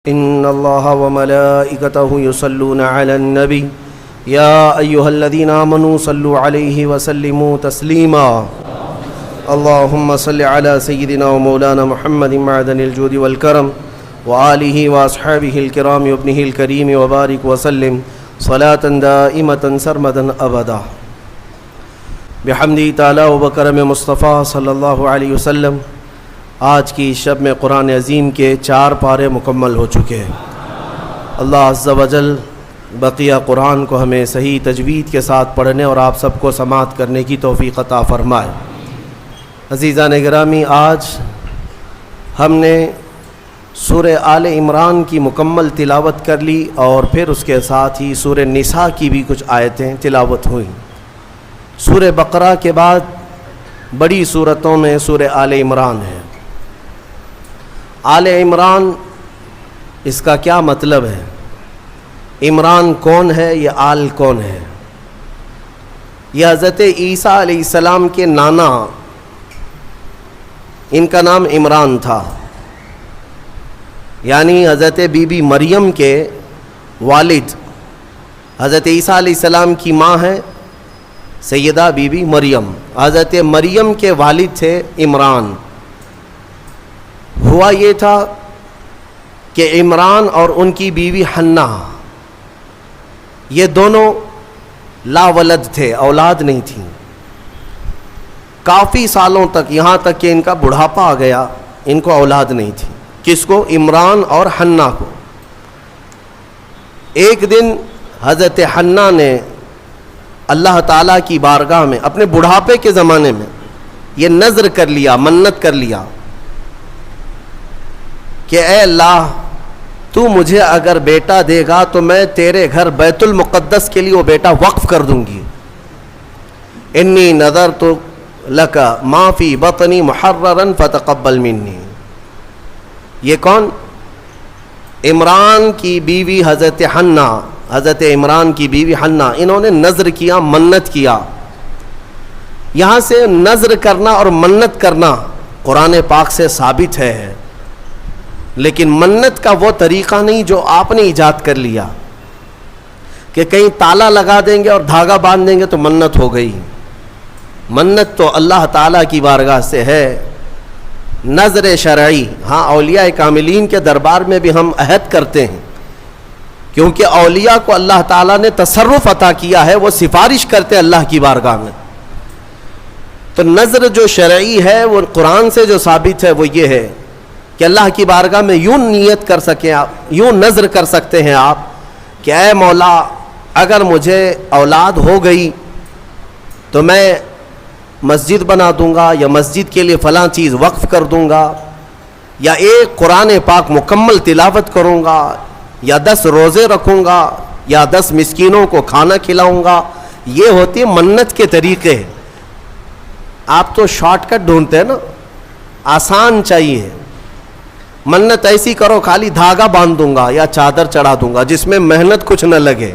إن الله وملائكته يصلون على النبي يا أيها الذين آمنوا صلوا عليه وسلموا تسليما اللهم صل على سيدنا ومولانا محمد معدن الجود والكرم وآله وأصحابه الكرام وابنه الكريم وبارك وسلم صلاة دائمة سرمدا أبدا بحمد تعالی وبکرم مصطفیٰ صلی اللہ علیہ وسلم. آج کی شب میں قرآن عظیم کے 4 پارے مکمل ہو چکے ہیں. اللہ عز و جل بقیہ قرآن کو ہمیں صحیح تجوید کے ساتھ پڑھنے اور آپ سب کو سماعت کرنے کی توفیق عطا فرمائے. عزیزان گرامی، آج ہم نے سورہ آل عمران کی مکمل تلاوت کر لی اور پھر اس کے ساتھ ہی سورہ نساء کی بھی کچھ آیتیں تلاوت ہوئیں. سورہ بقرہ کے بعد بڑی صورتوں میں سورہ آل عمران ہے. آل عمران اس کا کیا مطلب ہے؟ عمران کون ہے؟ یہ آل کون ہے؟ یہ حضرت عیسیٰ علیہ السلام کے نانا، ان کا نام عمران تھا، یعنی حضرت بی بی مریم کے والد. حضرت عیسیٰ علیہ السلام کی ماں ہے سیدہ بی بی مریم. حضرت مریم کے والد تھے عمران. ہوا یہ تھا کہ عمران اور ان کی بیوی حنہ یہ دونوں لا ولد تھے، اولاد نہیں تھی. کافی سالوں تک، یہاں تک کہ ان کا بڑھاپا آ گیا، ان کو اولاد نہیں تھی. کس کو؟ عمران اور حنہ کو. ایک دن حضرت حنہ نے اللہ تعالیٰ کی بارگاہ میں اپنے بڑھاپے کے زمانے میں یہ نذر کر لیا، منت کر لیا کہ اے اللہ، تو مجھے اگر بیٹا دے گا تو میں تیرے گھر بیت المقدس کے لیے وہ بیٹا وقف کر دوں گی. انی نذرت لک ما فی بطنی محررا فتقبل منی. یہ کون؟ عمران کی بیوی حضرت حنہ، حضرت عمران کی بیوی حنہ. انہوں نے نذر کیا، منت کیا. یہاں سے نذر کرنا اور منت کرنا قرآن پاک سے ثابت ہے، لیکن منت کا وہ طریقہ نہیں جو آپ نے ایجاد کر لیا کہ کہیں تالا لگا دیں گے اور دھاگا باندھ دیں گے تو منت ہو گئی. منت تو اللہ تعالیٰ کی بارگاہ سے ہے، نذر شرعی. ہاں، اولیاء کاملین کے دربار میں بھی ہم عہد کرتے ہیں، کیونکہ اولیاء کو اللہ تعالیٰ نے تصرف عطا کیا ہے، وہ سفارش کرتے اللہ کی بارگاہ میں. تو نذر جو شرعی ہے وہ قرآن سے جو ثابت ہے وہ یہ ہے کہ اللہ کی بارگاہ میں یوں نیت کر سکیں آپ، یوں نذر کر سکتے ہیں آپ کہ اے مولا، اگر مجھے اولاد ہو گئی تو میں مسجد بنا دوں گا، یا مسجد کے لیے فلاں چیز وقف کر دوں گا، یا ایک قرآن پاک مکمل تلاوت کروں گا، یا 10 روزے رکھوں گا، یا 10 مسکینوں کو کھانا کھلاؤں گا. یہ ہوتی ہے منت کے طریقے. آپ تو شارٹ کٹ ڈھونڈتے ہیں نا، آسان چاہیے. منت ایسی کرو، خالی دھاگا باندھ دوں گا یا چادر چڑھا دوں گا جس میں محنت کچھ نہ لگے.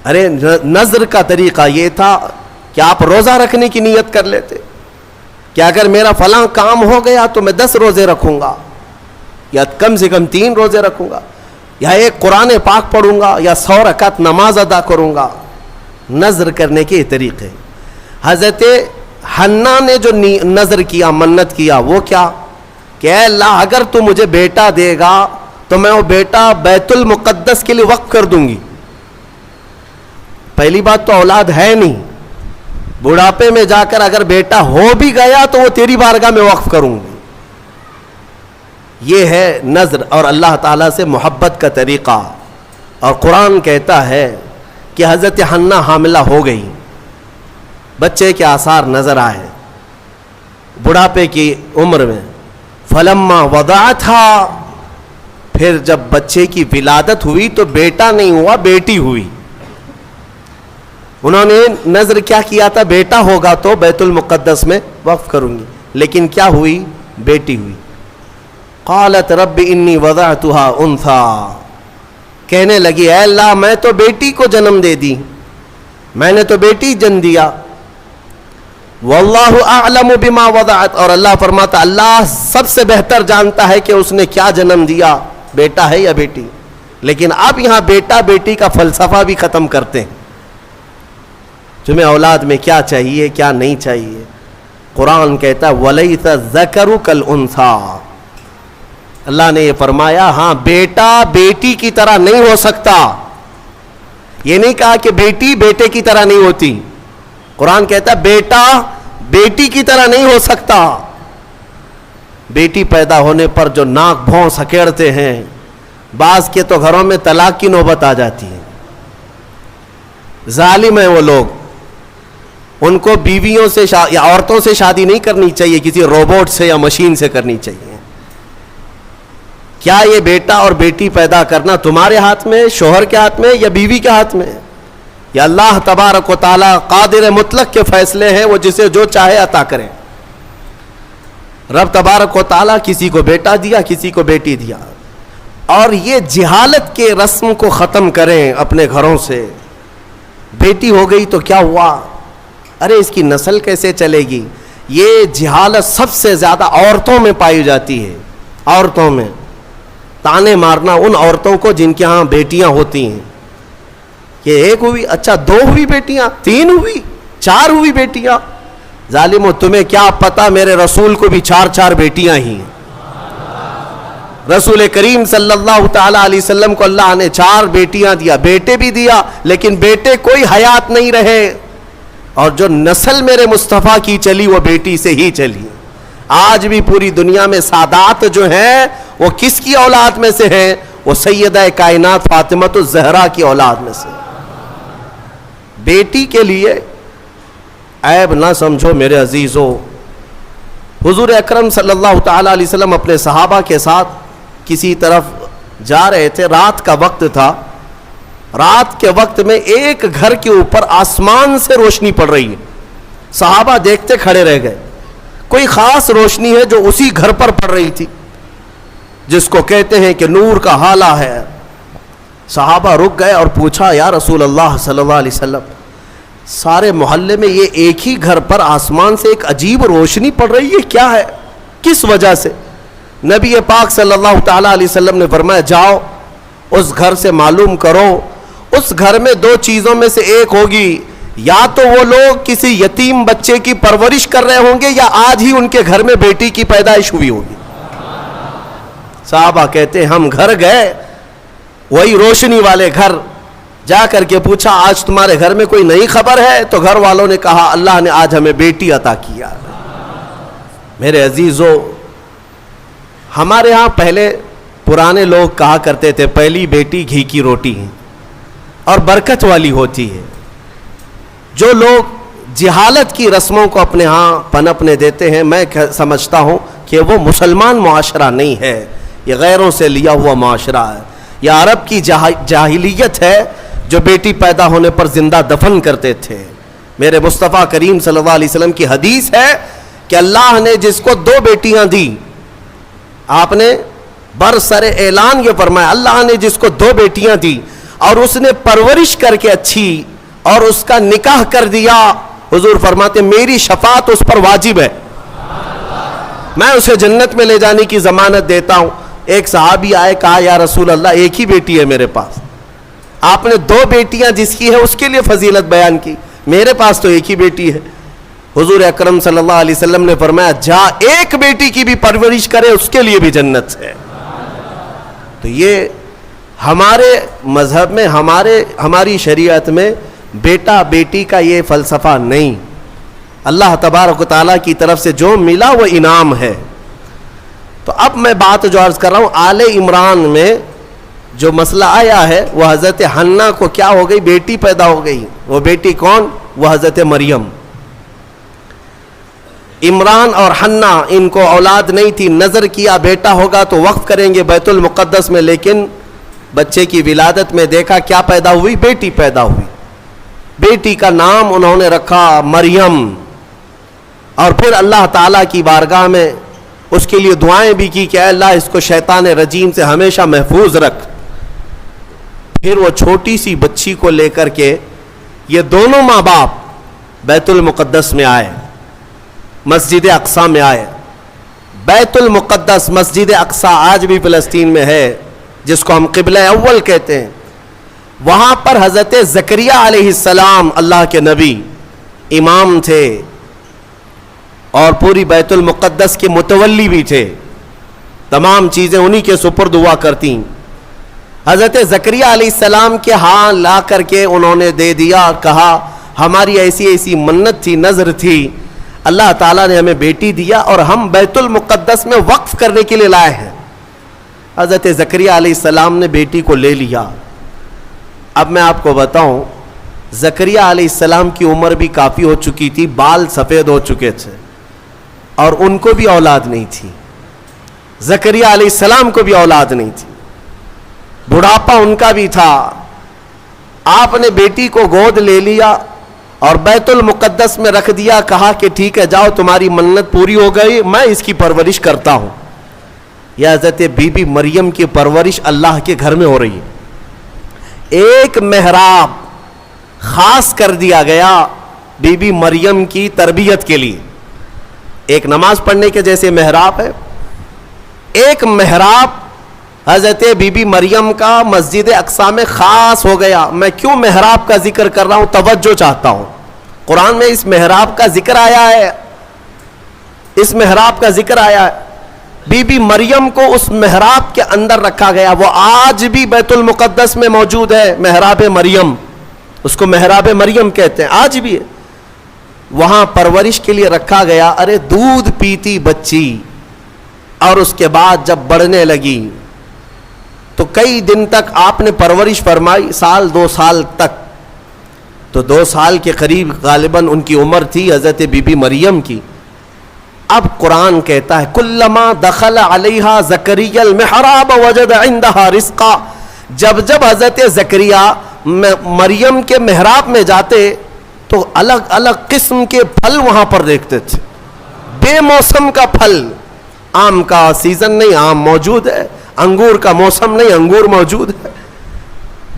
ارے نذر کا طریقہ یہ تھا کہ آپ روزہ رکھنے کی نیت کر لیتے کہ اگر میرا فلاں کام ہو گیا تو میں 10 روزے رکھوں گا، یا کم سے کم 3 روزے رکھوں گا، یا ایک قرآن پاک پڑھوں گا، یا 100 رکعت نماز ادا کروں گا. نذر کرنے کے طریقے. حضرت حنہ نے جو نذر کیا، منت کیا، وہ کیا کہ اے اللہ، اگر تو مجھے بیٹا دے گا تو میں وہ بیٹا بیت المقدس کے لیے وقف کر دوں گی. پہلی بات تو اولاد ہے نہیں، بڑھاپے میں جا کر اگر بیٹا ہو بھی گیا تو وہ تیری بارگاہ میں وقف کروں گی. یہ ہے نذر اور اللہ تعالیٰ سے محبت کا طریقہ. اور قرآن کہتا ہے کہ حضرت حنہ حاملہ ہو گئی، بچے کے آثار نظر آئے بڑھاپے کی عمر میں. فلما وضعتھا، پھر جب بچے کی ولادت ہوئی تو بیٹا نہیں ہوا، بیٹی ہوئی. انہوں نے نذر کیا کیا تھا؟ بیٹا ہوگا تو بیت المقدس میں وقف کروں گی، لیکن کیا ہوئی؟ بیٹی ہوئی. قالت رب انی وضعتها انثى، کہنے لگی اے اللہ، میں تو بیٹی کو جنم دے دی، میں نے تو بیٹی جن دیا. واللہ اعلم بما وضعت، اور اللہ فرماتا اللہ سب سے بہتر جانتا ہے کہ اس نے کیا جنم دیا، بیٹا ہے یا بیٹی. لیکن اب یہاں بیٹا بیٹی کا فلسفہ بھی ختم کرتے ہیں. تمہیں اولاد میں کیا چاہیے کیا نہیں چاہیے. قرآن کہتا ہے وَلَيْسَ الذَّكَرُ كَالْأُنثَىٰ، اللہ نے یہ فرمایا ہاں بیٹا بیٹی کی طرح نہیں ہو سکتا. یہ نہیں کہا کہ بیٹی بیٹے کی طرح نہیں ہوتی. قرآن کہتا ہے بیٹا بیٹی کی طرح نہیں ہو سکتا. بیٹی پیدا ہونے پر جو ناک بھون سکیڑتے ہیں، بعض کے تو گھروں میں طلاق کی نوبت آ جاتی ہے. ظالم ہیں وہ لوگ. ان کو بیویوں سے یا عورتوں سے شادی نہیں کرنی چاہیے، کسی روبوٹ سے یا مشین سے کرنی چاہیے. کیا یہ بیٹا اور بیٹی پیدا کرنا تمہارے ہاتھ میں، شوہر کے ہاتھ میں یا بیوی کے ہاتھ میں؟ یا اللہ تبارک و تعالی قادر مطلق کے فیصلے ہیں، وہ جسے جو چاہے عطا کرے. رب تبارک و تعالی کسی کو بیٹا دیا کسی کو بیٹی دیا. اور یہ جہالت کے رسم کو ختم کریں اپنے گھروں سے. بیٹی ہو گئی تو کیا ہوا، ارے اس کی نسل کیسے چلے گی. یہ جہالت سب سے زیادہ عورتوں میں پائی جاتی ہے. عورتوں میں تانے مارنا ان عورتوں کو جن کے ہاں بیٹیاں ہوتی ہیں کہ ایک ہوئی، اچھا 2 ہوئی بیٹیاں، 3 ہوئی، 4 ہوئی بیٹیاں. ظالمو تمہیں کیا پتا میرے رسول کو بھی 4 بیٹیاں ہی ہیں. رسول کریم صلی اللہ تعالی علیہ وسلم کو اللہ نے 4 بیٹیاں دیا، بیٹے بھی دیا، لیکن بیٹے کوئی حیات نہیں رہے. اور جو نسل میرے مصطفیٰ کی چلی وہ بیٹی سے ہی چلی. آج بھی پوری دنیا میں سادات جو ہیں وہ کس کی اولاد میں سے ہیں؟ وہ سیدہ کائنات فاطمہ الزہرا کی اولاد میں سے. بیٹی کے لیے عیب نہ سمجھو میرے عزیزو. حضور اکرم صلی اللہ تعالی علیہ وسلم اپنے صحابہ کے ساتھ کسی طرف جا رہے تھے. رات کا وقت تھا. رات کے وقت میں ایک گھر کے اوپر آسمان سے روشنی پڑ رہی ہے. صحابہ دیکھتے کھڑے رہ گئے. کوئی خاص روشنی ہے جو اسی گھر پر پڑ رہی تھی، جس کو کہتے ہیں کہ نور کا حالہ ہے. صحابہ رک گئے اور پوچھا یا رسول اللہ صلی اللہ علیہ وسلم، سارے محلے میں یہ ایک ہی گھر پر آسمان سے ایک عجیب روشنی پڑ رہی ہے، کیا ہے، کس وجہ سے؟ نبی پاک صلی اللہ تعالی علیہ وسلم نے فرمایا جاؤ اس گھر سے معلوم کرو. اس گھر میں 2 چیزوں میں سے ایک ہوگی، یا تو وہ لوگ کسی یتیم بچے کی پرورش کر رہے ہوں گے یا آج ہی ان کے گھر میں بیٹی کی پیدائش ہوئی ہوگی. صحابہ کہتے ہیں ہم گھر گئے، وہی روشنی والے گھر، جا کر کے پوچھا آج تمہارے گھر میں کوئی نئی خبر ہے؟ تو گھر والوں نے کہا اللہ نے آج ہمیں بیٹی عطا کیا. میرے عزیزو ہمارے ہاں پہلے پرانے لوگ کہا کرتے تھے پہلی بیٹی گھی کی روٹی ہے اور برکت والی ہوتی ہے. جو لوگ جہالت کی رسموں کو اپنے ہاں پنپنے دیتے ہیں، میں سمجھتا ہوں کہ وہ مسلمان معاشرہ نہیں ہے، یہ غیروں سے لیا ہوا معاشرہ ہے. یہ عرب کی جاہلیت ہے جو بیٹی پیدا ہونے پر زندہ دفن کرتے تھے. میرے مصطفیٰ کریم صلی اللہ علیہ وسلم کی حدیث ہے کہ اللہ نے جس کو 2 بیٹیاں دی، آپ نے برسر اعلان یہ فرمایا اللہ نے جس کو 2 بیٹیاں دی اور اس نے پرورش کر کے اچھی اور اس کا نکاح کر دیا، حضور فرماتے میری شفاعت اس پر واجب ہے، میں اسے جنت میں لے جانے کی ضمانت دیتا ہوں. ایک صحابی آئے کہا یا رسول اللہ ایک ہی بیٹی ہے میرے پاس. آپ نے 2 بیٹیاں جس کی ہے اس کے لیے فضیلت بیان کی، میرے پاس تو ایک ہی بیٹی ہے. حضور اکرم صلی اللہ علیہ وسلم نے فرمایا جا ایک بیٹی کی بھی پرورش کرے اس کے لیے بھی جنت ہے. تو یہ ہمارے مذہب میں ہماری شریعت میں بیٹا بیٹی کا یہ فلسفہ نہیں. اللہ تبارک و تعالیٰ کی طرف سے جو ملا وہ انعام ہے. تو اب میں بات جو عرض کر رہا ہوں آل عمران میں جو مسئلہ آیا ہے وہ حضرت حنہ کو کیا ہو گئی، بیٹی پیدا ہو گئی. وہ بیٹی کون؟ وہ حضرت مریم. عمران اور حنہ ان کو اولاد نہیں تھی، نظر کیا بیٹا ہوگا تو وقف کریں گے بیت المقدس میں، لیکن بچے کی ولادت میں دیکھا کیا پیدا ہوئی، بیٹی پیدا ہوئی. بیٹی کا نام انہوں نے رکھا مریم. اور پھر اللہ تعالیٰ کی بارگاہ میں اس کے لیے دعائیں بھی کی کہ اے اللہ اس کو شیطان رجیم سے ہمیشہ محفوظ رکھ. پھر وہ چھوٹی سی بچی کو لے کر کے یہ دونوں ماں باپ بیت المقدس میں آئے. مسجد اقصی میں آئے. بیت المقدس مسجد اقصی آج بھی فلسطین میں ہے, جس کو ہم قبلہ اول کہتے ہیں. وہاں پر حضرت زکریا علیہ السلام اللہ کے نبی امام تھے اور پوری بیت المقدس کے متولی بھی تھے. تمام چیزیں انہی کے سپرد ہوا کرتی. حضرت زکریا علیہ السلام کے ہاں لا کر کے انہوں نے دے دیا اور کہا ہماری ایسی ایسی منت تھی, نظر تھی, اللہ تعالیٰ نے ہمیں بیٹی دیا اور ہم بیت المقدس میں وقف کرنے کے لیے لائے ہیں. حضرت زکریا علیہ السلام نے بیٹی کو لے لیا. اب میں آپ کو بتاؤں, زکریا علیہ السلام کی عمر بھی کافی ہو چکی تھی, بال سفید ہو چکے تھے اور ان کو بھی اولاد نہیں تھی. زکریا علیہ السلام کو بھی اولاد نہیں تھی, بڑھاپا ان کا بھی تھا. آپ نے بیٹی کو گود لے لیا اور بیت المقدس میں رکھ دیا. کہا کہ ٹھیک ہے جاؤ, تمہاری منت پوری ہو گئی, میں اس کی پرورش کرتا ہوں. یہ حضرت بی بی مریم کی پرورش اللہ کے گھر میں ہو رہی ہے. ایک محراب خاص کر دیا گیا بی بی مریم کی تربیت کے لیے. ایک نماز پڑھنے کے جیسے محراب ہے, ایک محراب حضرت بی بی مریم کا مسجد اقصی میں خاص ہو گیا. میں کیوں محراب کا ذکر کر رہا ہوں, توجہ چاہتا ہوں. قرآن میں اس محراب کا ذکر آیا ہے, اس محراب کا ذکر آیا ہے. بی بی مریم کو اس محراب کے اندر رکھا گیا. وہ آج بھی بیت المقدس میں موجود ہے, محراب مریم, اس کو محراب مریم کہتے ہیں, آج بھی ہے. وہاں پرورش کے لیے رکھا گیا. ارے دودھ پیتی بچی, اور اس کے بعد جب بڑھنے لگی تو کئی دن تک آپ نے پرورش فرمائی, سال 2 سال تک. تو 2 سال کے قریب غالباً ان کی عمر تھی حضرت بی بی مریم کی. اب قرآن کہتا ہے کلما دخل علیہا زکریا المحراب وجد عندہا رزقا. جب جب حضرت زکریا مریم کے محراب میں جاتے تو الگ الگ قسم کے پھل وہاں پر دیکھتے تھے. بے موسم کا پھل, آم کا سیزن نہیں, آم موجود ہے. انگور کا موسم نہیں, انگور موجود ہے.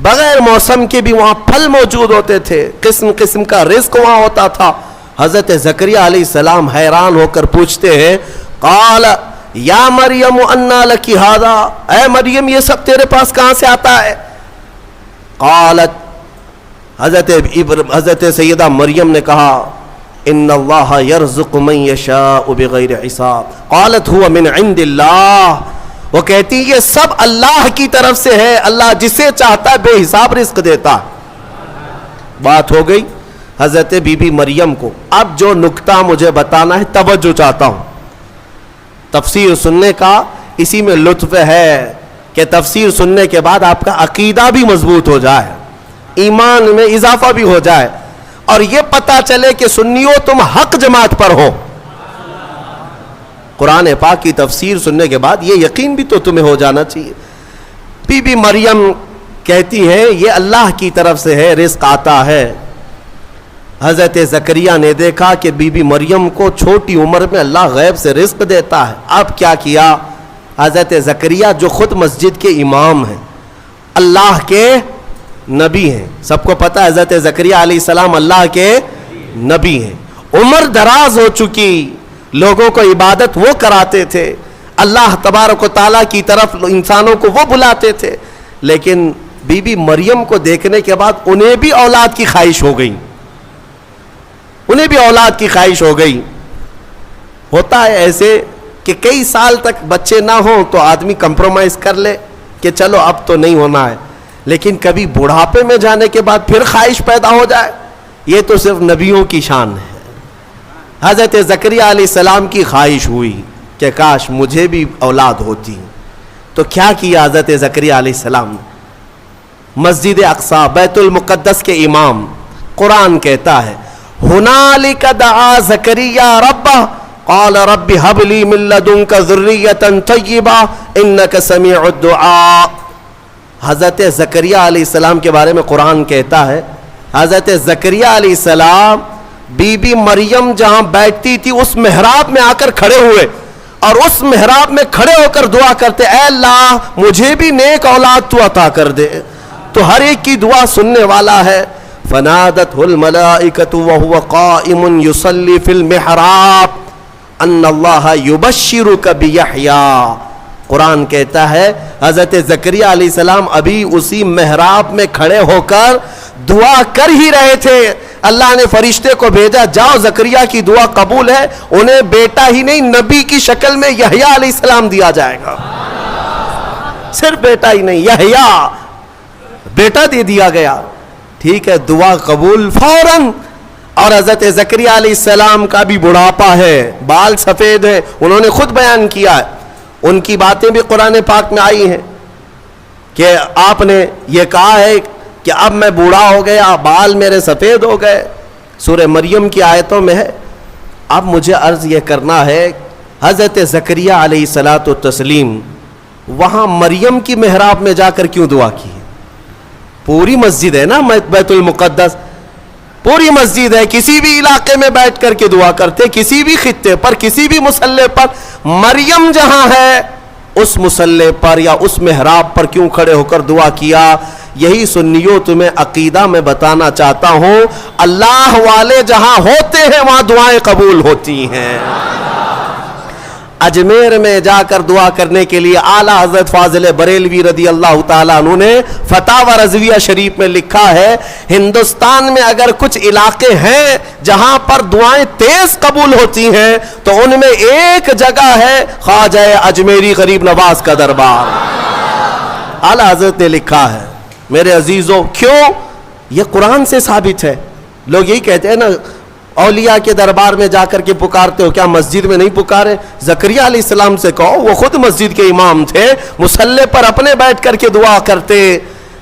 بغیر موسم کے بھی وہاں پھل موجود ہوتے تھے. قسم قسم کا رزق وہاں ہوتا تھا. حضرت زکریا علیہ السلام حیران ہو کر پوچھتے ہیں قال یا مریم انا لکی ھذا, اے مریم یہ سب تیرے پاس کہاں سے آتا ہے؟ قالت, حضرت سیدہ مریم نے کہا ان اللہ یرزق من یشاء بغیر حساب. قالت هو من عند اللہ, وہ کہتی یہ سب اللہ کی طرف سے ہے, اللہ جسے چاہتا ہے بے حساب رزق دیتا ہے. بات ہو گئی حضرت بی بی مریم کو. اب جو نکتہ مجھے بتانا ہے توجہ چاہتا ہوں. تفسیر سننے کا اسی میں لطف ہے کہ تفسیر سننے کے بعد آپ کا عقیدہ بھی مضبوط ہو جائے, ایمان میں اضافہ بھی ہو جائے, اور یہ پتہ چلے کہ سنیو تم حق جماعت پر ہو. قرآن پاک کی تفسیر سننے کے بعد یہ یقین بھی تو تمہیں ہو جانا چاہیے. بی بی مریم کہتی ہے یہ اللہ کی طرف سے ہے, رزق آتا ہے. حضرت زکریا نے دیکھا کہ بی بی مریم کو چھوٹی عمر میں اللہ غیب سے رزق دیتا ہے. اب کیا کیا حضرت زکریا جو خود مسجد کے امام ہیں, اللہ کے نبی ہیں, سب کو پتہ ہے حضرت زکریا علیہ السلام اللہ کے نبی ہیں. عمر دراز ہو چکی, لوگوں کو عبادت وہ کراتے تھے, اللہ تبارک و تعالیٰ کی طرف انسانوں کو وہ بلاتے تھے. لیکن بی بی مریم کو دیکھنے کے بعد انہیں بھی اولاد کی خواہش ہو گئی, انہیں بھی اولاد کی خواہش ہو گئی. ہوتا ہے ایسے کہ کئی سال تک بچے نہ ہوں تو آدمی کمپرومائز کر لے کہ چلو اب تو نہیں ہونا ہے, لیکن کبھی بڑھاپے میں جانے کے بعد پھر خواہش پیدا ہو جائے, یہ تو صرف نبیوں کی شان ہے. حضرت زکریا علیہ السلام کی خواہش ہوئی کہ کاش مجھے بھی اولاد ہوتی. تو کیا کیا حضرت زکریا علیہ السلام نے؟ مسجد اقصی بیت المقدس کے امام, قرآن کہتا ہے ہنالک دعا زکریا ربہ قال رب ہب لی من لدنک ذریۃ طیبہ انک سمیع الدعاء. حضرت زکریا علیہ السلام کے بارے میں قرآن کہتا ہے حضرت زکریا علیہ السلام بی بی مریم جہاں بیٹھتی تھی اس محراب میں آ کر کھڑے ہوئے, اور اس محراب میں کھڑے ہو کر دعا کرتے اے اللہ مجھے بھی نیک اولاد تو عطا کر دے, تو ہر ایک کی دعا سننے والا ہے. فنادته الملائکۃ وهو قائم یصلی فی المحراب, ان اللہ یبشرک بیحییٰ، قرآن کہتا ہے حضرت زکریہ علیہ السلام ابھی اسی محراب میں کھڑے ہو کر دعا کر ہی رہے تھے، اللہ نے فرشتے کو بھیجا، جاؤ زکریہ کی دعا قبول ہے، انہیں بیٹا ہی نہیں نبی کی شکل میں یحییٰ علیہ السلام دیا جائے گا، صرف بیٹا ہی نہیں یحییٰ بیٹا دے دیا گیا، ٹھیک ہے، دعا قبول فوراً۔ اور حضرت زکریہ علیہ السلام کا بھی بڑھاپا ہے، بال سفید ہیں، انہوں نے خود بیان کیا ہے، ان کی باتیں بھی قرآن پاک میں آئی ہیں کہ آپ نے یہ کہا ہے کہ اب میں بوڑھا ہو گیا، بال میرے سفید ہو گئے، سورہ مریم کی آیتوں میں ہے۔ اب مجھے عرض یہ کرنا ہے، حضرت زکریہ علیہ الصلاۃ والتسلیم وہاں مریم کی محراب میں جا کر کیوں دعا کی؟ پوری مسجد ہے نا بیت المقدس، پوری مسجد ہے، کسی بھی علاقے میں بیٹھ کر کے دعا کرتے، کسی بھی خطے پر، کسی بھی مصلے پر، مریم جہاں ہے اس مصلے پر یا اس محراب پر کیوں کھڑے ہو کر دعا کیا؟ یہی سنیوں تمہیں عقیدہ میں بتانا چاہتا ہوں، اللہ والے جہاں ہوتے ہیں وہاں دعائیں قبول ہوتی ہیں۔ اجمیر میں جا کر دعا کرنے کے لیے اعلیٰ حضرت فاضل بریلوی رضی اللہ تعالیٰ عنہ نے فتاوی رضویہ شریف میں لکھا ہے، ہندوستان میں اگر کچھ علاقے ہیں جہاں پر دعائیں تیز قبول ہوتی ہیں تو ان میں ایک جگہ ہے خواجہ اجمیری غریب نواز کا دربار، اعلیٰ حضرت نے لکھا ہے۔ میرے عزیزوں، کیوں؟ یہ قرآن سے ثابت ہے۔ لوگ یہی کہتے ہیں نا اولیاء کے دربار میں جا کر کے پکارتے ہو، کیا مسجد میں نہیں پکارے؟ زکریہ علیہ السلام سے کہو، وہ خود مسجد کے امام تھے، مصلے پر اپنے بیٹھ کر کے دعا کرتے۔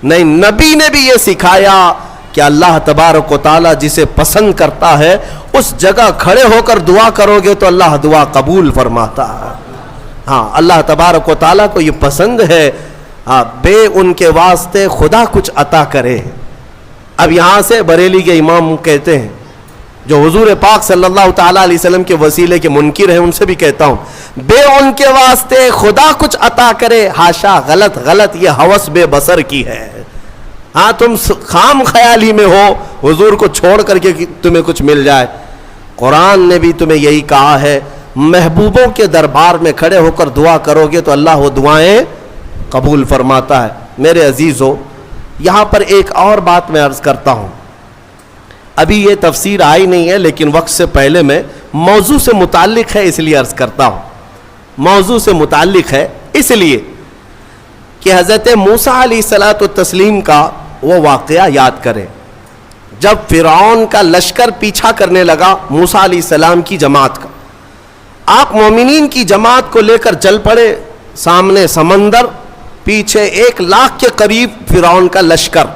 نہیں، نبی نے بھی یہ سکھایا کہ اللہ تبارک و تعالی جسے پسند کرتا ہے اس جگہ کھڑے ہو کر دعا کرو گے تو اللہ دعا قبول فرماتا ہے۔ ہاں، اللہ تبارک و تعالی کو یہ پسند ہے بے ان کے واسطے خدا کچھ عطا کرے۔ اب یہاں سے بریلی کے امام کہتے ہیں جو حضور پاک صلی اللہ تعالیٰ علیہ وسلم کے وسیلے کے منکر ہیں، ان سے بھی کہتا ہوں بے ان کے واسطے خدا کچھ عطا کرے، ہاشا، غلط، یہ ہوس بے بصر کی ہے۔ ہاں، تم خام خیالی میں ہو حضور کو چھوڑ کر کے تمہیں کچھ مل جائے۔ قرآن نے بھی تمہیں یہی کہا ہے، محبوبوں کے دربار میں کھڑے ہو کر دعا کرو گے تو اللہ وہ دعائیں قبول فرماتا ہے۔ میرے عزیزو، یہاں پر ایک اور بات میں عرض کرتا ہوں، ابھی یہ تفسیر آئی نہیں ہے لیکن وقت سے پہلے میں موضوع سے متعلق ہے اس لیے عرض کرتا ہوں۔ موضوع سے متعلق ہے اس لیے کہ حضرت موسیٰ علیہ الصلاۃ والتسلیم کا وہ واقعہ یاد کریں جب فرعون کا لشکر پیچھا کرنے لگا موسیٰ علیہ السلام کی جماعت کا۔ آپ مومنین کی جماعت کو لے کر چل پڑے، سامنے سمندر، پیچھے 1,00,000 کے قریب فرعون کا لشکر،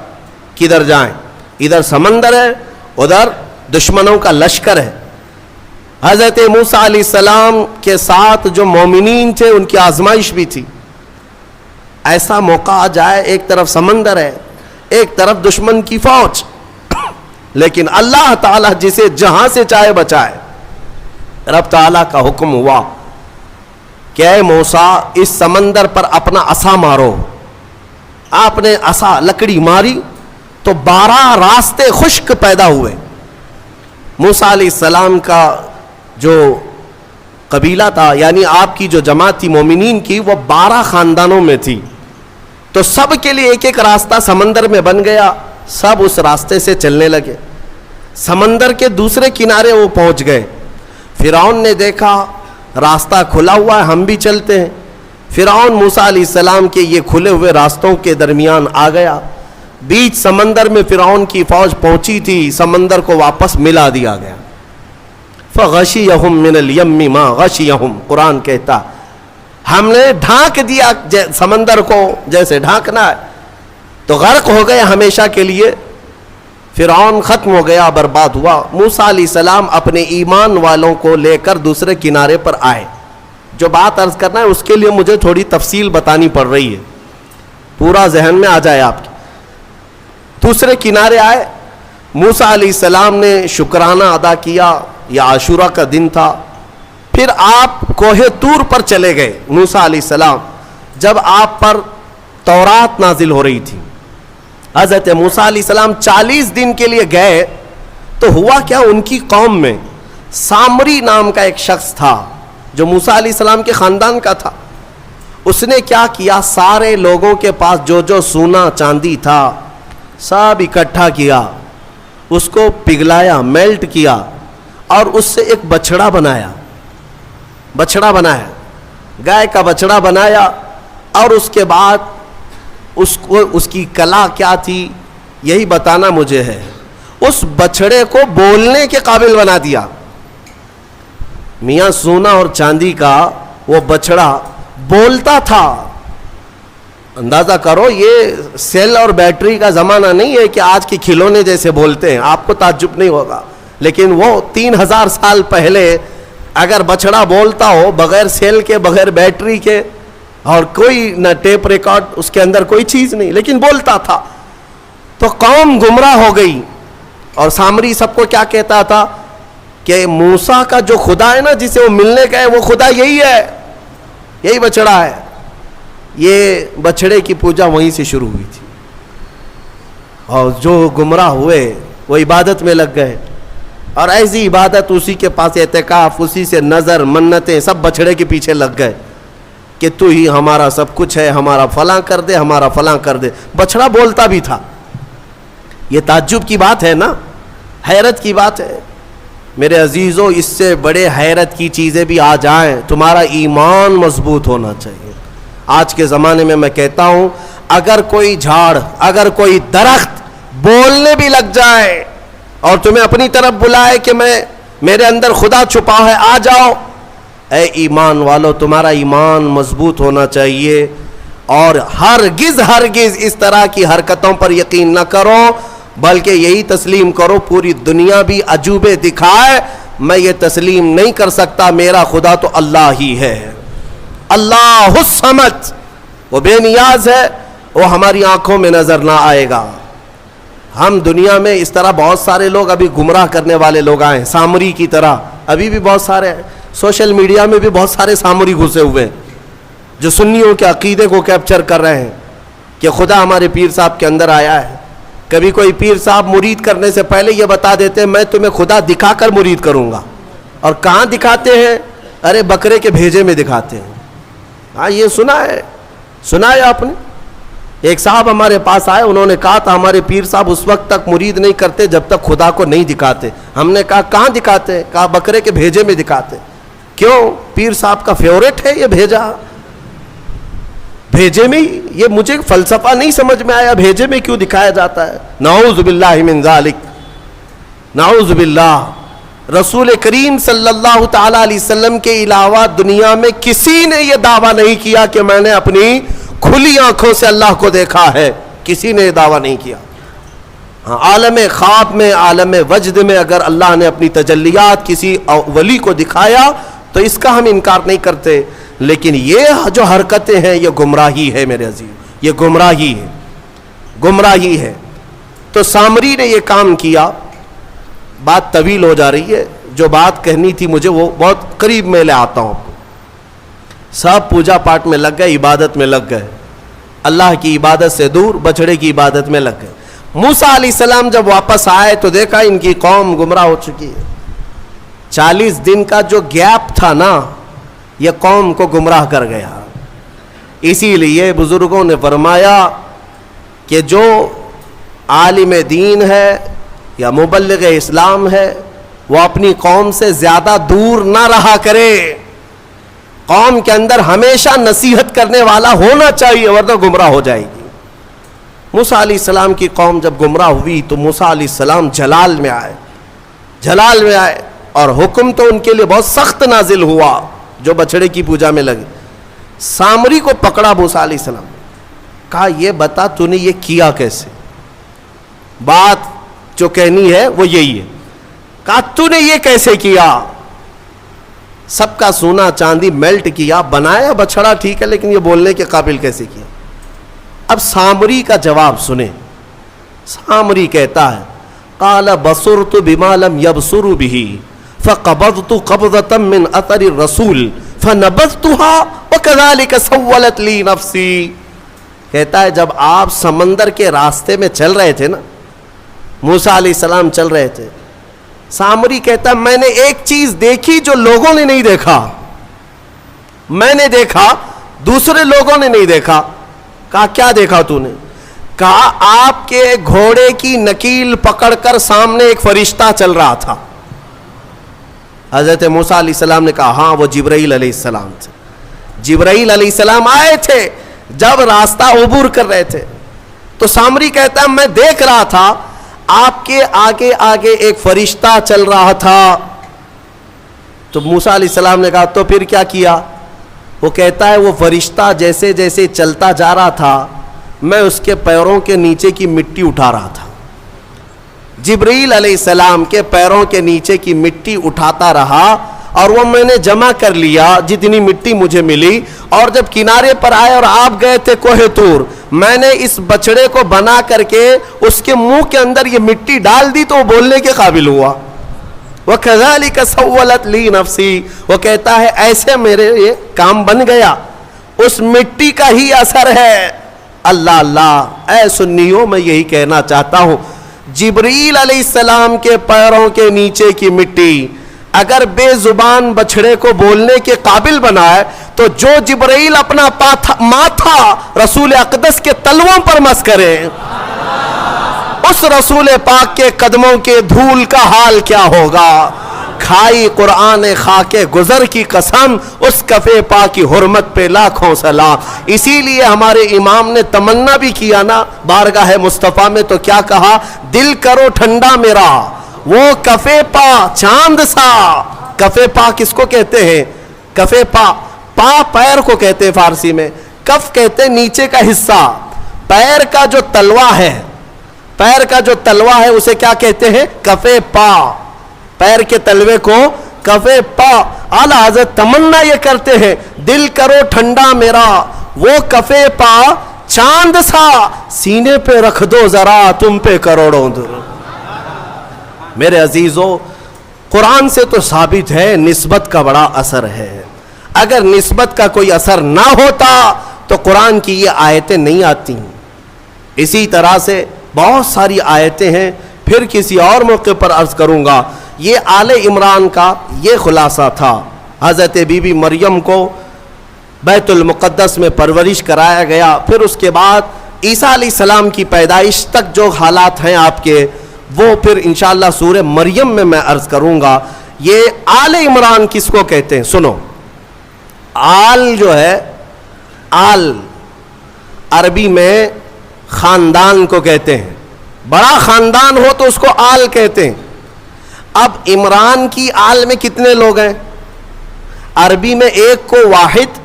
کدھر جائیں؟ ادھر سمندر ہے، ادھر دشمنوں کا لشکر ہے۔ حضرت موسیٰ علیہ السلام کے ساتھ جو مومنین تھے ان کی آزمائش بھی تھی، ایسا موقع آ جائے ایک طرف سمندر ہے ایک طرف دشمن کی فوج، لیکن اللہ تعالیٰ جسے جہاں سے چاہے بچائے۔ رب تعالیٰ کا حکم ہوا کہ اے موسیٰ اس سمندر پر اپنا عصا مارو۔ آپ نے عصا لکڑی ماری تو 12 راستے خشک پیدا ہوئے۔ موسیٰ علیہ السلام کا جو قبیلہ تھا، یعنی آپ کی جو جماعت تھی مومنین کی، وہ 12 خاندانوں میں تھی، تو سب کے لیے ایک ایک راستہ سمندر میں بن گیا، سب اس راستے سے چلنے لگے۔ سمندر کے دوسرے کنارے وہ پہنچ گئے۔ فرعون نے دیکھا راستہ کھلا ہوا ہے، ہم بھی چلتے ہیں۔ فرعون موسیٰ علیہ السلام کے یہ کھلے ہوئے راستوں کے درمیان آ گیا۔ بیچ سمندر میں فرعون کی فوج پہنچی تھی، سمندر کو واپس ملا دیا گیا۔ فَغَشِيَهُمْ مِنَ الْيَمِّ مَا غَشِيَهُمْ، قرآن کہتا ہم نے ڈھانک دیا سمندر کو جیسے ڈھانکنا ہے، تو غرق ہو گئے ہمیشہ کے لیے۔ فرعون ختم ہو گیا، برباد ہوا۔ موسیٰ علیہ السلام اپنے ایمان والوں کو لے کر دوسرے کنارے پر آئے۔ جو بات عرض کرنا ہے اس کے لیے مجھے تھوڑی تفصیل بتانی پڑ رہی ہے، پورا ذہن میں آ جائے آپ کے۔ دوسرے کنارے آئے، موسیٰ علیہ السلام نے شکرانہ ادا کیا، یہ عاشورہ کا دن تھا۔ پھر آپ کوہ طور پر چلے گئے موسیٰ علیہ السلام، جب آپ پر تورات نازل ہو رہی تھی۔ حضرت موسیٰ علیہ السلام 40 دن کے لیے گئے تو ہوا کیا، ان کی قوم میں سامری نام کا ایک شخص تھا جو موسیٰ علیہ السلام کے خاندان کا تھا. اس نے کیا کیا, سارے لوگوں کے پاس جو جو سونا چاندی تھا سب اکٹھا کیا, اس کو پگھلایا, میلٹ کیا, اور اس سے ایک بچڑا بنایا, گائے کا بچڑا بنایا. اور اس کے بعد اس کی کلا کیا تھی یہی بتانا مجھے ہے. اس بچڑے کو بولنے کے قابل بنا دیا. میاں سونا اور چاندی کا وہ بچڑا بولتا تھا. اندازہ کرو, یہ سیل اور بیٹری کا زمانہ نہیں ہے کہ آج کے کھلونے جیسے بولتے ہیں, آپ کو تعجب نہیں ہوگا. لیکن وہ 3000 سال پہلے اگر بچڑا بولتا ہو بغیر سیل کے, بغیر بیٹری کے, اور کوئی نہ ٹیپ ریکارڈ, اس کے اندر کوئی چیز نہیں, لیکن بولتا تھا, تو قوم گمراہ ہو گئی. اور سامری سب کو کیا کہتا تھا کہ موسیٰ کا جو خدا ہے نا, جسے وہ ملنے گئے, وہ خدا یہی ہے, یہی بچڑا ہے. یہ بچڑے کی پوجا وہیں سے شروع ہوئی تھی. اور جو گمراہ ہوئے وہ عبادت میں لگ گئے, اور ایسی عبادت, اسی کے پاس اعتکاف, اسی سے نظر, منتیں, سب بچڑے کے پیچھے لگ گئے کہ تو ہی ہمارا سب کچھ ہے, ہمارا فلاں کر دے, ہمارا فلاں کر دے. بچڑا بولتا بھی تھا. یہ تعجب کی بات ہے نا, حیرت کی بات ہے. میرے عزیزو, اس سے بڑے حیرت کی چیزیں بھی آ جائیں, تمہارا ایمان مضبوط ہونا چاہیے. آج کے زمانے میں کہتا ہوں, اگر کوئی جھاڑ, اگر کوئی درخت بولنے بھی لگ جائے اور تمہیں اپنی طرف بلائے کہ میرے اندر خدا چھپا ہے, آ جاؤ, اے ایمان والو, تمہارا ایمان مضبوط ہونا چاہیے. اور ہرگز اس طرح کی حرکتوں پر یقین نہ کرو, بلکہ یہی تسلیم کرو, پوری دنیا بھی عجوبے دکھائے, میں یہ تسلیم نہیں کر سکتا, میرا خدا تو اللہ ہی ہے. اللہ الصمد, وہ بے نیاز ہے, وہ ہماری آنکھوں میں نظر نہ آئے گا. ہم دنیا میں اس طرح بہت سارے لوگ ابھی گمراہ کرنے والے لوگ آئے, سامری کی طرح ابھی بھی بہت سارے ہیں. سوشل میڈیا میں بھی بہت سارے سامری گھسے ہوئے ہیں جو سنیوں کے عقیدے کو کیپچر کر رہے ہیں کہ خدا ہمارے پیر صاحب کے اندر آیا ہے. کبھی کوئی پیر صاحب مرید کرنے سے پہلے یہ بتا دیتے ہیں میں تمہیں خدا دکھا کر مرید کروں گا. اور کہاں دکھاتے ہیں؟ ارے بکرے کے بھیجے میں دکھاتے ہیں. ہاں, یہ سنا ہے آپ نے. ایک صاحب ہمارے پاس آئے, انہوں نے کہا تھا ہمارے پیر صاحب اس وقت تک مرید نہیں کرتے جب تک خدا کو نہیں دکھاتے. ہم نے کہا کہاں دکھاتے؟ کہا بکرے کے بھیجے میں دکھاتے. کیوں؟ پیر صاحب کا فیورٹ ہے یہ بھیجا. بھیجے میں, یہ مجھے فلسفہ نہیں سمجھ میں آیا, بھیجے میں کیوں دکھایا جاتا ہے؟ نعوذ باللہ من ذالک, نعوذ باللہ. رسول کریم صلی اللہ تعالی علیہ وسلم کے علاوہ دنیا میں کسی نے یہ دعویٰ نہیں کیا کہ میں نے اپنی کھلی آنکھوں سے اللہ کو دیکھا ہے. کسی نے یہ دعویٰ نہیں کیا. ہاں, عالم خواب میں, عالم وجد میں اگر اللہ نے اپنی تجلیات کسی ولی کو دکھایا تو اس کا ہم انکار نہیں کرتے, لیکن یہ جو حرکتیں ہیں یہ گمراہی ہے میرے عزیز, یہ گمراہی ہے. تو سامری نے یہ کام کیا. بات طویل ہو جا رہی ہے, جو بات کہنی تھی مجھے وہ بہت قریب میں لے آتا ہوں. سب پوجا پاٹ میں لگ گئے, عبادت میں لگ گئے, اللہ کی عبادت سے دور بچڑے کی عبادت میں لگ گئے. موسیٰ علیہ السلام جب واپس آئے تو دیکھا ان کی قوم گمراہ ہو چکی ہے. 40 دن کا جو گیپ تھا نا, یہ قوم کو گمراہ کر گیا. اسی لیے بزرگوں نے فرمایا کہ جو عالم دین ہے یا مبلغ اسلام ہے وہ اپنی قوم سے زیادہ دور نہ رہا کرے. قوم کے اندر ہمیشہ نصیحت کرنے والا ہونا چاہیے, ورنہ گمراہ ہو جائے گی. موسیٰ علیہ السلام کی قوم جب گمراہ ہوئی تو موسیٰ علیہ السلام جلال میں آئے, اور حکم تو ان کے لیے بہت سخت نازل ہوا جو بچڑے کی پوجا میں لگے. سامری کو پکڑا موسیٰ علیہ السلام, کہا یہ بتا تو نے یہ کیا کیسے؟ بات جو کہنی ہے وہ یہی ہے. کہا تو نے یہ کیسے کیا؟ سب کا سونا چاندی میلٹ کیا, بنایا بچڑا ٹھیک ہے, لیکن یہ بولنے کے قابل کیسے کیا؟ اب سامری کا جواب سنیں. سامری کہتا ہے قال بصرت بما لم يبصروا به فقبضت قبضة من اثر الرسول فنبذتها وكذلك سولت لي نفسي. کہتا ہے جب آپ سمندر کے راستے میں چل رہے تھے نا, موسیٰ علیہ السلام چل رہے تھے, سامری کہتا ہے میں نے ایک چیز دیکھی جو لوگوں نے نہیں دیکھا، میں نے دیکھا دوسرے لوگوں نے نہیں دیکھا۔ کہا کیا دیکھا تو نے؟ کہا آپ کے گھوڑے کی نکیل پکڑ کر سامنے ایک فرشتہ چل رہا تھا۔ حضرت موسیٰ علیہ السلام نے کہا ہاں وہ جبرائیل علیہ السلام تھے، جبرائیل علیہ السلام آئے تھے جب راستہ عبور کر رہے تھے۔ تو سامری کہتا ہے میں دیکھ رہا تھا آپ کے آگے آگے ایک فرشتہ چل رہا تھا۔ تو موسیٰ علیہ السلام نے کہا تو پھر کیا کیا؟ وہ کہتا ہے وہ فرشتہ جیسے جیسے چلتا جا رہا تھا میں اس کے پیروں کے نیچے کی مٹی اٹھا رہا تھا، جبرائیل علیہ السلام کے پیروں کے نیچے کی مٹی اٹھاتا رہا اور وہ میں نے جمع کر لیا جتنی مٹی مجھے ملی، اور جب کنارے پر آئے اور آپ گئے تھے کوہ طور، میں نے اس بچڑے کو بنا کر کے اس کے منہ کے اندر یہ مٹی ڈال دی تو وہ بولنے کے قابل ہوا۔ وَكَذَلِكَ سَوَّلَتْ لِي نَفْسِي، وہ کہتا ہے ایسے میرے یہ کام بن گیا، اس مٹی کا ہی اثر ہے۔ اللہ اللہ، اے سنیوں میں یہی کہنا چاہتا ہوں، جبرائیل علیہ السلام کے پیروں کے نیچے کی مٹی اگر بے زبان بچڑے کو بولنے کے قابل بنائے تو جو جبرائیل اپنا ماتھا رسول اقدس کے تلووں پر مس کرے، اس رسول پاک کے قدموں کے دھول کا حال کیا ہوگا؟ کھائی قرآن خاک گزر کی قسم، اس کفے پاک کی حرمت پہ لاکھوں سلام۔ اسی لیے ہمارے امام نے تمنا بھی کیا نا بارگاہ مصطفیٰ میں، تو کیا کہا؟ دل کرو ٹھنڈا میرا وہ کفے پا چاند سا۔ کفے پا کس کو کہتے ہیں؟ کفے پا، پا پیر کو کہتے ہیں فارسی میں، کف کہتے ہیں نیچے کا حصہ، پیر کا جو تلوا ہے، پیر کا جو تلوا ہے اسے کیا کہتے ہیں؟ کفے پا، پیر کے تلوے کو کفے پا۔ اعلیٰ حضرت تمنا یہ کرتے ہیں دل کرو ٹھنڈا میرا وہ کفے پا چاند سا، سینے پہ رکھ دو ذرا تم پہ کروڑوں در۔ میرے عزیزو، قرآن سے تو ثابت ہے نسبت کا بڑا اثر ہے، اگر نسبت کا کوئی اثر نہ ہوتا تو قرآن کی یہ آیتیں نہیں آتی۔ اسی طرح سے بہت ساری آیتیں ہیں، پھر کسی اور موقع پر عرض کروں گا۔ یہ آل عمران کا یہ خلاصہ تھا۔ حضرت بی بی مریم کو بیت المقدس میں پرورش کرایا گیا، پھر اس کے بعد عیسیٰ علیہ السلام کی پیدائش تک جو حالات ہیں آپ کے، وہ پھر انشاءاللہ سورہ مریم میں میں عرض کروں گا۔ یہ آل عمران کس کو کہتے ہیں؟ سنو، آل جو ہے، آل عربی میں خاندان کو کہتے ہیں، بڑا خاندان ہو تو اس کو آل کہتے ہیں۔ اب عمران کی آل میں کتنے لوگ ہیں؟ عربی میں ایک کو واحد،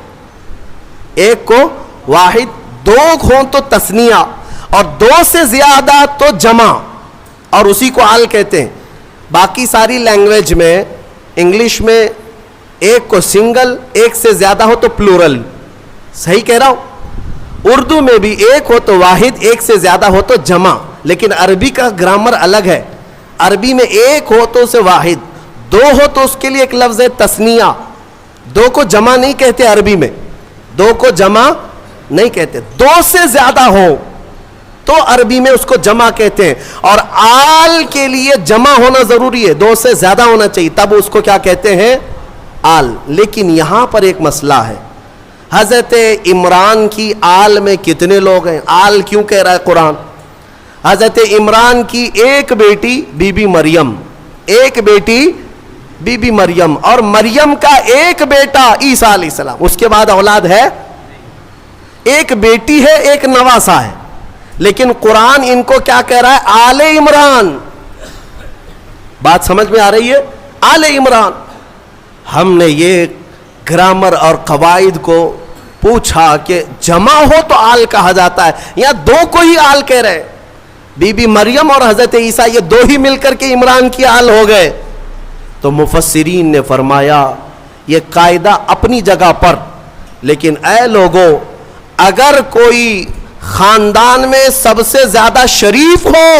ایک کو واحد، دو ہوں تو تثنیہ، اور دو سے زیادہ تو جمع، اور اسی کو آل کہتے ہیں۔ باقی ساری لینگویج میں، انگلش میں ایک کو سنگل، ایک سے زیادہ ہو تو پلورل، صحیح کہہ رہا ہوں؟ اردو میں بھی ایک ہو تو واحد، ایک سے زیادہ ہو تو جمع، لیکن عربی کا گرامر الگ ہے۔ عربی میں ایک ہو تو اسے واحد، دو ہو تو اس کے لیے ایک لفظ ہے تثنیہ، دو کو جمع نہیں کہتے عربی میں، دو کو جمع نہیں کہتے، دو سے زیادہ ہو تو عربی میں اس کو جمع کہتے ہیں، اور آل کے لیے جمع ہونا ضروری ہے، دو سے زیادہ ہونا چاہیے، تب اس کو کیا کہتے ہیں؟ آل۔ لیکن یہاں پر ایک مسئلہ ہے، حضرت عمران کی آل میں کتنے لوگ ہیں؟ آل کیوں کہہ رہا ہے قرآن؟ حضرت عمران کی ایک بیٹی بی بی مریم، ایک بیٹی بی بی مریم، اور مریم کا ایک بیٹا عیسیٰ علیہ السلام، اس کے بعد اولاد ہے؟ ایک بیٹی ہے، ایک نواسا ہے، لیکن قرآن ان کو کیا کہہ رہا ہے؟ آل عمران۔ بات سمجھ میں آ رہی ہے؟ آل عمران۔ ہم نے یہ گرامر اور قواعد کو پوچھا کہ جمع ہو تو آل کہا جاتا ہے، یا دو کو ہی آل کہہ رہے ہیں؟ بی بی مریم اور حضرت عیسیٰ یہ دو ہی مل کر کے عمران کی آل ہو گئے۔ تو مفسرین نے فرمایا یہ قاعدہ اپنی جگہ پر، لیکن اے لوگو، اگر کوئی خاندان میں سب سے زیادہ شریف ہو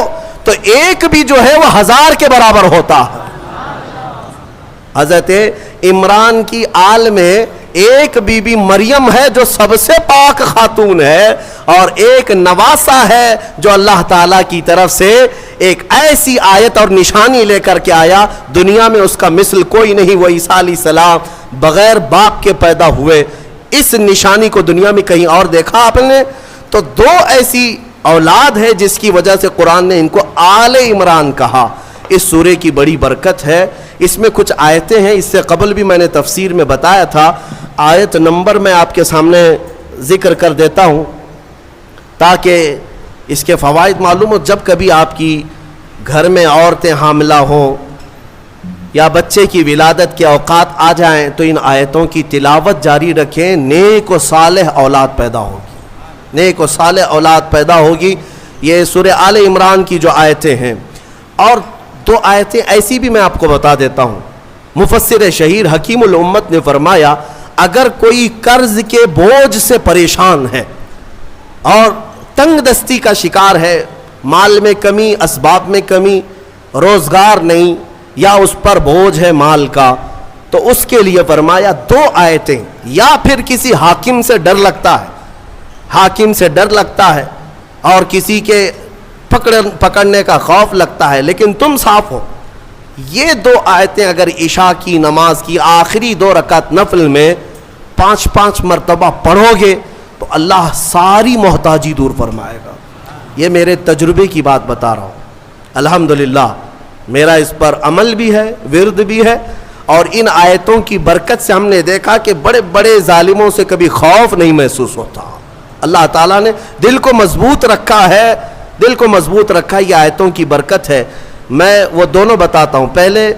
تو ایک بھی جو ہے وہ 1000 کے برابر ہوتا ہے۔ حضرت عمران کی آل میں ایک بی بی مریم ہے جو سب سے پاک خاتون ہے، اور ایک نواسا ہے جو اللہ تعالیٰ کی طرف سے ایک ایسی آیت اور نشانی لے کر کے آیا، دنیا میں اس کا مثل کوئی نہیں، وہ عیسیٰ علیہ السلام بغیر باپ کے پیدا ہوئے، اس نشانی کو دنیا میں کہیں اور دیکھا آپ نے؟ تو دو ایسی اولاد ہے جس کی وجہ سے قرآن نے ان کو آل عمران کہا۔ اس سورے کی بڑی برکت ہے، اس میں کچھ آیتیں ہیں، اس سے قبل بھی میں نے تفسیر میں بتایا تھا، آیت نمبر میں آپ کے سامنے ذکر کر دیتا ہوں تاکہ اس کے فوائد معلوم ہو۔ جب کبھی آپ کی گھر میں عورتیں حاملہ ہوں یا بچے کی ولادت کے اوقات آ جائیں تو ان آیتوں کی تلاوت جاری رکھیں، نیک و صالح اولاد پیدا ہوگی، نیک و صالح اولاد پیدا ہوگی۔ یہ سورہ آل عمران کی جو آیتیں ہیں، اور دو آیتیں ایسی بھی میں آپ کو بتا دیتا ہوں۔ مفسر شہیر حکیم الامت نے فرمایا اگر کوئی قرض کے بوجھ سے پریشان ہے اور تنگ دستی کا شکار ہے، مال میں کمی، اسباب میں کمی، روزگار نہیں، یا اس پر بوجھ ہے مال کا، تو اس کے لیے فرمایا دو آیتیں، یا پھر کسی حاکم سے ڈر لگتا ہے، حاکم سے ڈر لگتا ہے اور کسی کے پکڑنے کا خوف لگتا ہے، لیکن تم صاف ہو، یہ دو آیتیں اگر عشاء کی نماز کی آخری 2 رکعت نفل میں 5 مرتبہ پڑھو گے تو اللہ ساری محتاجی دور فرمائے گا۔ یہ میرے تجربے کی بات بتا رہا ہوں، الحمدللہ میرا اس پر عمل بھی ہے، ورد بھی ہے، اور ان آیتوں کی برکت سے ہم نے دیکھا کہ بڑے بڑے ظالموں سے کبھی خوف نہیں محسوس ہوتا۔ اللہ تعالیٰ نے دل کو مضبوط رکھا ہے، دل کو مضبوط رکھا، یہ آیتوں کی برکت ہے۔ میں وہ دونوں بتاتا ہوں۔ پہلے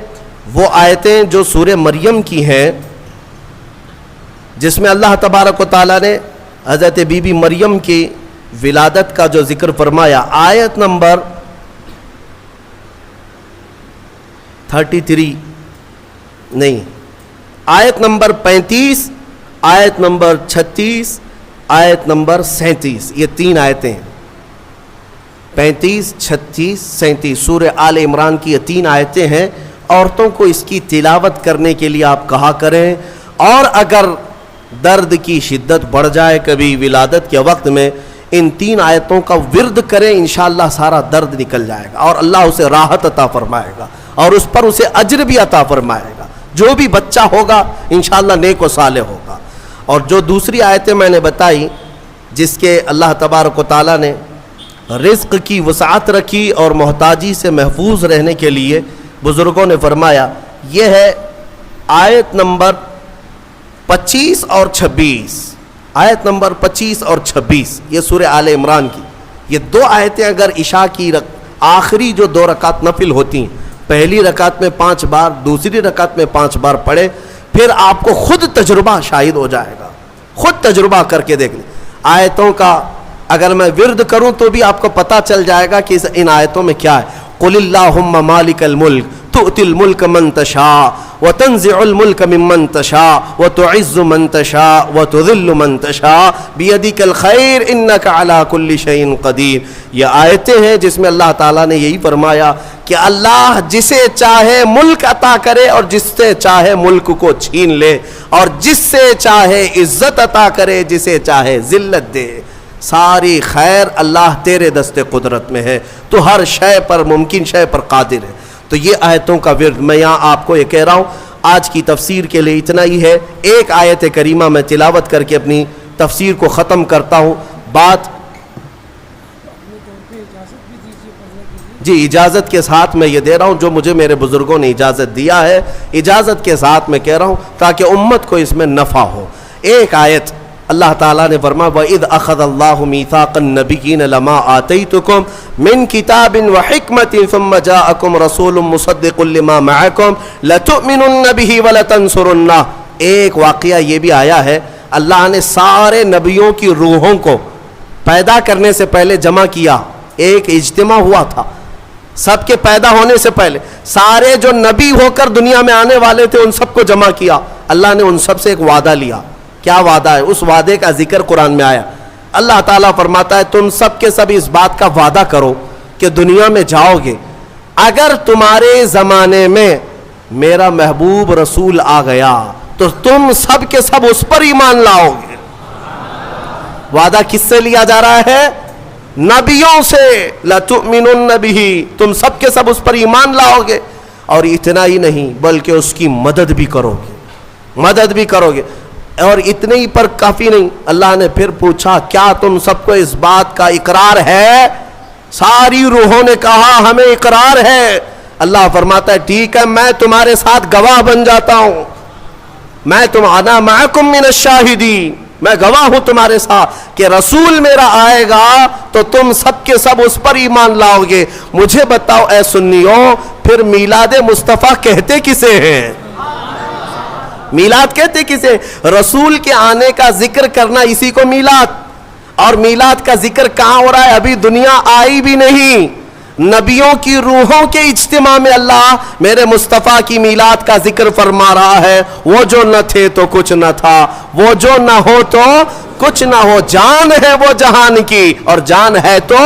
وہ آیتیں جو سورہ مریم کی ہیں جس میں اللہ تبارک و تعالیٰ نے حضرت بی بی مریم کی ولادت کا جو ذکر فرمایا، آیت نمبر 33 نہیں، آیت نمبر 35، آیت نمبر 36، آیت نمبر 37، یہ 3 آیتیں ہیں، 35، 36، 37 سورہ آل عمران کی یہ 3 آیتیں ہیں۔ عورتوں کو اس کی تلاوت کرنے کے لیے آپ کہا کریں، اور اگر درد کی شدت بڑھ جائے کبھی ولادت کے وقت میں، ان 3 آیتوں کا ورد کریں، انشاءاللہ سارا درد نکل جائے گا اور اللہ اسے راحت عطا فرمائے گا، اور اس پر اسے اجر بھی عطا فرمائے گا۔ جو بھی بچہ ہوگا انشاءاللہ نیک و صالح ہوگا۔ اور جو دوسری آیتیں میں نے بتائی جس کے اللہ تبارک و تعالیٰ نے رزق کی وسعت رکھی اور محتاجی سے محفوظ رہنے کے لیے بزرگوں نے فرمایا، یہ ہے آیت نمبر 25 اور 26، آیت نمبر 25 اور 26، یہ سورہ آل عمران کی یہ 2 آیتیں اگر عشاء کی آخری جو 2 رکعت نفل ہوتی ہیں، پہلی رکعت میں 5 بار، دوسری رکعت میں 5 بار پڑھے، پھر آپ کو خود تجربہ شاہد ہو جائے گا، خود تجربہ کر کے دیکھ لیں۔ آیتوں کا اگر میں ورد کروں تو بھی آپ کو پتہ چل جائے گا کہ ان آیتوں میں کیا ہے۔ قل اللہم مالک الملک تؤتی الملک من تشاء وتنزع الملک ممن تشاء وتعز من تشاء وتذل من تشاء بیدک الخیر انک علی کل شیء قدیر۔ یہ آیتیں ہیں جس میں اللہ تعالیٰ نے یہی فرمایا کہ اللہ جسے چاہے ملک عطا کرے اور جس سے چاہے ملک کو چھین لے، اور جس سے چاہے عزت عطا کرے، جسے چاہے ذلت دے۔ ساری خیر اللہ تیرے دست قدرت میں ہے، تو ہر شے پر، ممکن شے پر قادر ہے۔ تو یہ آیتوں کا ورد میں یہاں آپ کو یہ کہہ رہا ہوں۔ آج کی تفسیر کے لیے اتنا ہی ہے، ایک آیت کریمہ میں تلاوت کر کے اپنی تفسیر کو ختم کرتا ہوں۔ بات جی اجازت کے ساتھ میں یہ دے رہا ہوں، جو مجھے میرے بزرگوں نے اجازت دیا ہے، اجازت کے ساتھ میں کہہ رہا ہوں تاکہ امت کو اس میں نفع ہو۔ ایک آیت اللہ تعالیٰ نے فرمایا وَإِذْ أَخَذَ اللَّهُ مِيثَاقَ النَّبِيِّينَ لَمَا آتَيْتُكُم مِّن كِتَابٍ وَحِكْمَةٍ ثُمَّ جَاءَكُمْ رَسُولٌ مُصَدِّقٌ لِّمَا مَعَكُمْ لَتُؤْمِنُنَّ بِهِ وَلَتَنصُرُنَّهُ۔ ایک واقعہ یہ بھی آیا ہے، اللہ نے سارے نبیوں کی روحوں کو پیدا کرنے سے پہلے جمع کیا، ایک اجتماع ہوا تھا سب کے پیدا ہونے سے پہلے، سارے جو نبی ہو کر دنیا میں آنے والے تھے ان سب کو جمع کیا۔ اللہ نے ان سب سے ایک وعدہ لیا۔ کیا وعدہ ہے؟ اس وعدے کا ذکر قرآن میں آیا۔ اللہ تعالیٰ فرماتا ہے تم سب کے سب اس بات کا وعدہ کرو کہ دنیا میں جاؤ گے، اگر تمہارے زمانے میں میرا محبوب رسول آ گیا تو تم سب کے سب اس پر ایمان لاؤ گے. وعدہ کس سے لیا جا رہا ہے؟ نبیوں سے. لَتُؤْمِنُنَّ بِهِ، تم سب کے سب اس پر ایمان لاؤ گے. اور اتنا ہی نہیں بلکہ اس کی مدد بھی کرو گے، مدد بھی کرو گے. اور اتنے ہی پر کافی نہیں، اللہ نے پھر پوچھا کیا تم سب کو اس بات کا اقرار ہے؟ ساری روحوں نے کہا ہمیں اقرار ہے. اللہ فرماتا ہے ٹھیک ہے، میں تمہارے ساتھ گواہ بن جاتا ہوں. میں انا معکم من الشاہدین، میں گواہ ہوں تمہارے ساتھ کہ رسول میرا آئے گا تو تم سب کے سب اس پر ایمان لاؤ گے. مجھے بتاؤ اے سنیوں، پھر میلاد مصطفیٰ کہتے کسے ہیں؟ میلاد کہتے کسے؟ رسول کے آنے کا ذکر کرنا، اسی کو میلاد. اور میلاد کا ذکر کہاں ہو رہا ہے؟ ابھی دنیا آئی بھی نہیں. نبیوں کی روحوں کے اجتماع میں اللہ میرے مصطفیٰ کی میلاد کا ذکر فرما رہا ہے. وہ جو نہ تھے تو کچھ نہ تھا، وہ جو نہ ہو تو کچھ نہ ہو. جان ہے وہ جہان کی، اور جان ہے تو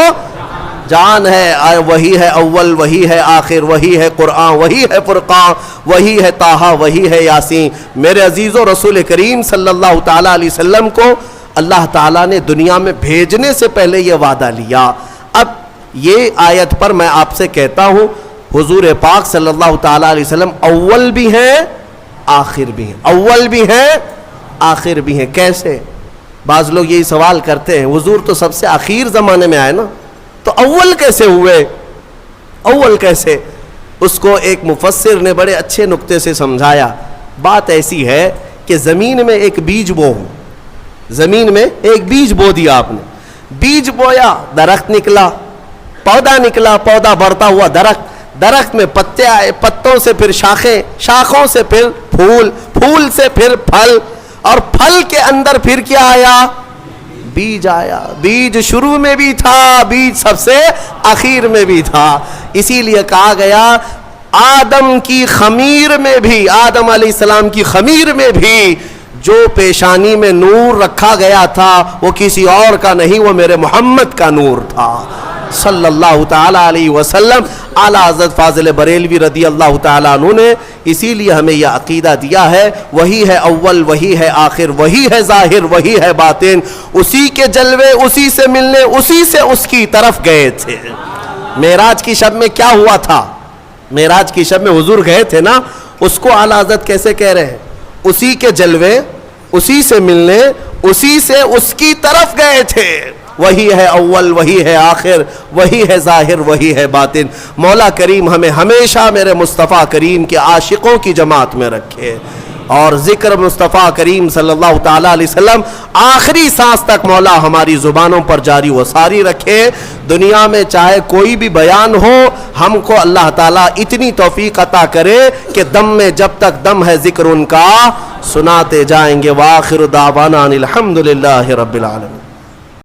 جان ہے. وہی ہے اول، وہی ہے آخر، وہی ہے قرآن، وہی ہے فرقان، وہی ہے طٰہٰ، وہی ہے یاسین. میرے عزیزو، رسول کریم صلی اللہ تعالیٰ علیہ وسلم کو اللہ تعالیٰ نے دنیا میں بھیجنے سے پہلے یہ وعدہ لیا. اب یہ آیت پر میں آپ سے کہتا ہوں، حضور پاک صلی اللہ تعالیٰ علیہ وسلم اول بھی ہیں آخر بھی ہیں. اول بھی ہیں آخر بھی ہیں. کیسے؟ بعض لوگ یہی سوال کرتے ہیں حضور تو سب سے آخر زمانے میں آئے نا، تو اول کیسے ہوئے؟ اول کیسے؟ اس کو ایک مفسر نے بڑے اچھے نقطے سے سمجھایا. بات ایسی ہے کہ زمین میں ایک بیج بو، زمین میں ایک بیج بو دیا آپ نے. بیج بویا، درخت نکلا، پودا نکلا، پودا بڑھتا ہوا درخت، درخت میں پتے آئے، پتوں سے پھر شاخیں، شاخوں سے پھر پھول، پھول سے پھر پھل، اور پھل کے اندر پھر کیا آیا؟ بیج آیا. بیج شروع میں بھی تھا، بیج سب سے آخر میں بھی تھا. اسی لیے کہا گیا آدم کی خمیر میں بھی، آدم علیہ السلام کی خمیر میں بھی جو پیشانی میں نور رکھا گیا تھا وہ کسی اور کا نہیں، وہ میرے محمد کا نور تھا صلی اللہ تعالیٰ علیہ وسلم. اعلیٰ حضرت فاضل بریلوی رضی اللہ تعالیٰ عنہ نے اسی لیے ہمیں یہ عقیدہ دیا ہے، وہی ہے اول، وہی ہے آخر، وہی ہے ظاہر، وہی ہے باطن. اسی کے جلوے، اسی سے ملنے، اسی سے اس کی طرف گئے تھے. معراج کی شب میں کیا ہوا تھا؟ معراج کی شب میں حضور گئے تھے نا، اس کو اعلیٰ حضرت کیسے کہہ رہے ہیں؟ اسی کے جلوے، اسی سے ملنے، اسی سے اس کی طرف گئے تھے. وہی ہے اول، وہی ہے آخر، وہی ہے ظاہر، وہی ہے باطن. مولا کریم ہمیں ہمیشہ میرے مصطفیٰ کریم کے عاشقوں کی جماعت میں رکھے، اور ذکر مصطفیٰ کریم صلی اللہ تعالیٰ علیہ وسلم آخری سانس تک مولا ہماری زبانوں پر جاری و ساری رکھے. دنیا میں چاہے کوئی بھی بیان ہو، ہم کو اللہ تعالیٰ اتنی توفیق عطا کرے کہ دم میں جب تک دم ہے ذکر ان کا سناتے جائیں گے. وآخر دعوانا الحمدللہ رب العالمین.